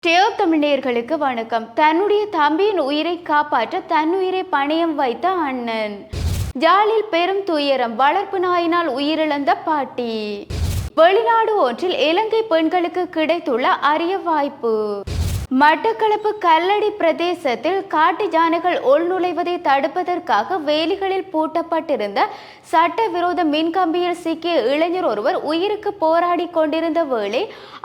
தமிழர்களுக்கு வணக்கம். தன்னுடைய தம்பியின் உயிரை காப்பாற்ற தன்னுயிரை பணயம் வைத்த அண்ணன். ஜாலில் பெரும் துயரம், வளர்ப்பு நாயினால் உயிரிழந்த பாட்டி. வெளிநாடு ஒன்றில் இலங்கை பெண்களுக்கு கிடைத்துள்ள அரிய வாய்ப்பு. மட்டக்களப்பு கல்லடி பிரதேசத்தில் காட்டு யானைகள் உள்நுழைவதை தடுப்பதற்காக வேலிகளில் பூட்டப்பட்டிருந்த சட்டவிரோத மின்கம்பியில் சிக்கிய இளைஞர் ஒருவர் உயிருக்கு போராடி கொண்டிருந்த வேளை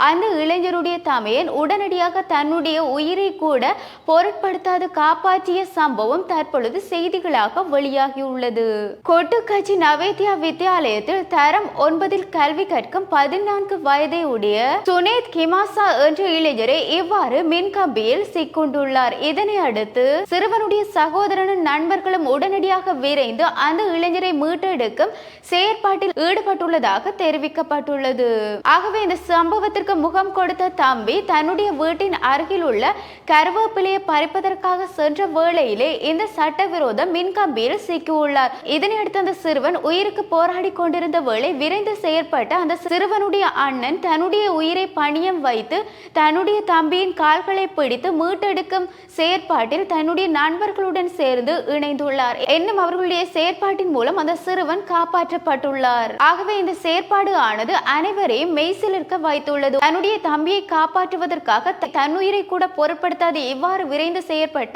அந்த இளைஞருடைய தமையன் உடனடியாக தன்னுடைய உயிரை கூட பொருட்படுத்தாது காப்பாற்றிய சம்பவம் தற்பொழுது செய்திகளாக வெளியாகியுள்ளது. கொட்டுக்கட்சி நவேத்தியா வித்தியாலயத்தில் தரம் 9 கல்வி கற்கும் 14 வயதை உடைய சுனேத் கிமாசா என்ற இளைஞரை இவ்வாறு மின்கம்பியில் சிக்கொண்டுள்ளார். இதனை அடுத்து சிறுவனுடைய சகோதரனும் நண்பர்களும் உடனடியாக விரைந்து அந்த இளைஞரை மீட்டெடுக்கும் செயற்பாட்டில் ஈடுபட்டுள்ளதாக தெரிவிக்கப்பட்டுள்ளது. ஆகவே இந்த சம்பவத்திற்கு முகம் கொடுத்த தம்பி தன்னுடைய வீட்டின் அருகில் உள்ள கருவேப்பிலையை பறிப்பதற்காக சென்ற வேளையிலே இந்த சட்டவிரோத மின்கம்பியில் சிக்கியுள்ளார். இதனையடுத்து அந்த சிறுவன் உயிருக்கு போராடி கொண்டிருந்த வேளை விரைந்து செயற்பட்ட அந்த சிறுவனுடைய அண்ணன் தன்னுடைய உயிரை பணியம் வைத்து தன்னுடைய தம்பியின் கால்களை பிடித்து மீட்டெடுக்கும் செயற்பாட்டில் தன்னுடைய நண்பர்களுடன் சேர்ந்து இணைந்துள்ளார். என்னும் அவர்களுடைய செயற்பாட்டின் மூலம் அந்த சிறுவன் காப்பாற்றப்பட்டுள்ளார். ஆகவே இந்த செயற்பாடு ஆனது அனைவரையும் மெய்சிலிருக்க வைத்துள்ளது. தன்னுடைய தம்பியை காப்பாற்றுவதற்காக தன்னுயிரை கூட பொருட்படுத்தாது இவ்வாறு விரைந்து செயற்பட்ட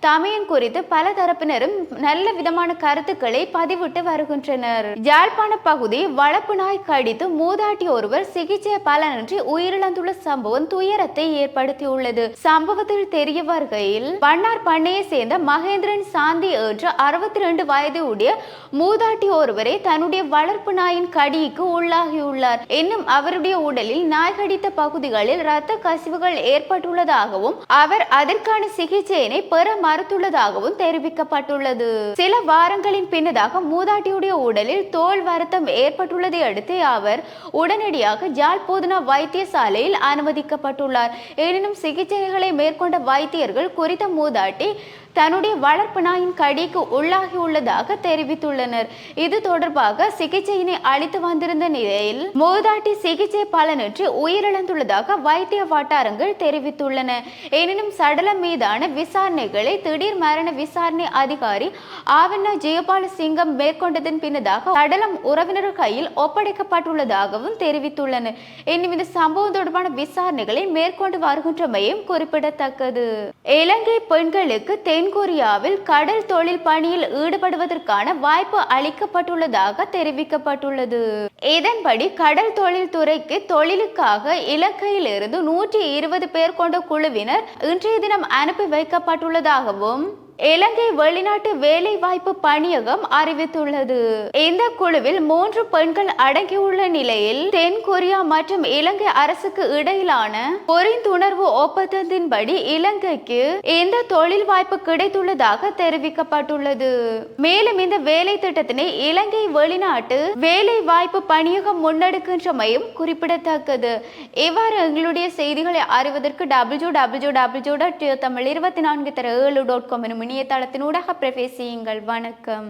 தமையன் குறித்து பல தரப்பினரும் நல்ல விதமான கருத்துக்களை பதிவிட்டு வருகின்றனர். யாழ்ப்பாண பகுதி வளப்பு நாய் கடித்து மூதாட்டி ஒருவர் சிகிச்சை பலனின்றி உயிரிழந்துள்ள சம்பவம் துயரத்தை ஏற்படுத்தியுள்ளது. சம்பவத்தில் தெரிய வருகையில் பன்னார் பண்ணையை சேர்ந்த மகேந்திரன் சாந்தி என்ற 62 வயது உடைய மூதாட்டி ஒருவரை தன்னுடைய வளர்ப்பு நாயின் கடிக்கு உள்ளாகியுள்ளார். இன்னும் அவருடைய உடலில் நாய் கடித்த பகுதிகளில் இரத்த கசிவுகள் ஏற்பட்டுள்ளதாகவும் அவர் அதற்கான சிகிச்சையினை பெற மறுத்துள்ளதாகவும் தெரிவிக்கப்பட்டுள்ளது. சில வாரங்களின் பின்னதாக மூதாட்டியுடைய உடலில் தோல் வருத்தம் ஏற்பட்டுள்ளதை அடுத்து அவர் உடனடியாக ஜாழ் போதனா வைத்தியசாலையில் அனுமதிக்கப்பட்டுள்ளார். எனினும் சிகிச்சைகளை மேற்கொண்ட வைத்தியர்கள் குறித்த மூதாட்டி தன்னுடைய வளர்ப்பு நாயின் கடிக்கு உள்ளாகியுள்ளதாக தெரிவித்துள்ளனர். இது தொடர்பாக சிகிச்சையினை அளித்து வந்திருந்த நிலையில் மூதாட்டி சிகிச்சை பலனின்றி உயிரிழந்துள்ளதாக வைத்திய வட்டாரங்கள் தெரிவித்துள்ளன. எனினும் சடலம் மீதான விசாரணைகளை திடீர் மரண விசாரணை அதிகாரி ஆவண்ணா ஜெயபால சிங்கம் மேற்கொண்டதன் பின்னதாக சடலம் உறவினர்கள் கையில் ஒப்படைக்கப்பட்டுள்ளதாகவும் தெரிவித்துள்ளனர். எனினும் இந்த சம்பவம் தொடர்பான விசாரணைகளை மேற்கொண்டு வருகின்றமையும் குறிப்பிடத்தக்கது. இலங்கை பெண்களுக்கு தென்கொரியாவில் கடல் தொழில் பணியில் ஈடுபடுவதற்கான வாய்ப்பு அளிக்கப்பட்டுள்ளதாக தெரிவிக்கப்பட்டுள்ளது. இதன்படி கடல் தொழில் துறைக்கு தொழிலுக்காக இலங்கையிலிருந்து 120 பேர் கொண்ட குழுவினர் இன்றைய தினம் அனுப்பி வைக்கப்பட்டுள்ளதாகவும் இலங்கை வெளிநாட்டு வேலை வாய்ப்பு பணியகம் அறிவித்துள்ளது. இந்த குழுவில் 3 பெண்கள் அடங்கியுள்ள நிலையில் தென்கொரியா மற்றும் இலங்கை அரசுக்கு இடையிலான புரிந்துணர்வு ஒப்பந்தத்தின்படி இலங்கைக்கு இந்த தொழில் வாய்ப்பு கிடைத்துள்ளதாக தெரிவிக்கப்பட்டுள்ளது. மேலும் இந்த வேலை திட்டத்தினை இலங்கை வெளிநாட்டு வேலை வாய்ப்பு பணியகம் முன்னெடுக்கின்றமையும் குறிப்பிடத்தக்கது. இவ்வாறு எங்களுடைய செய்திகளை அறிவதற்கு www.tamil24.com இணையதளத்தினூடாக பிரவேசியுங்கள். வணக்கம்.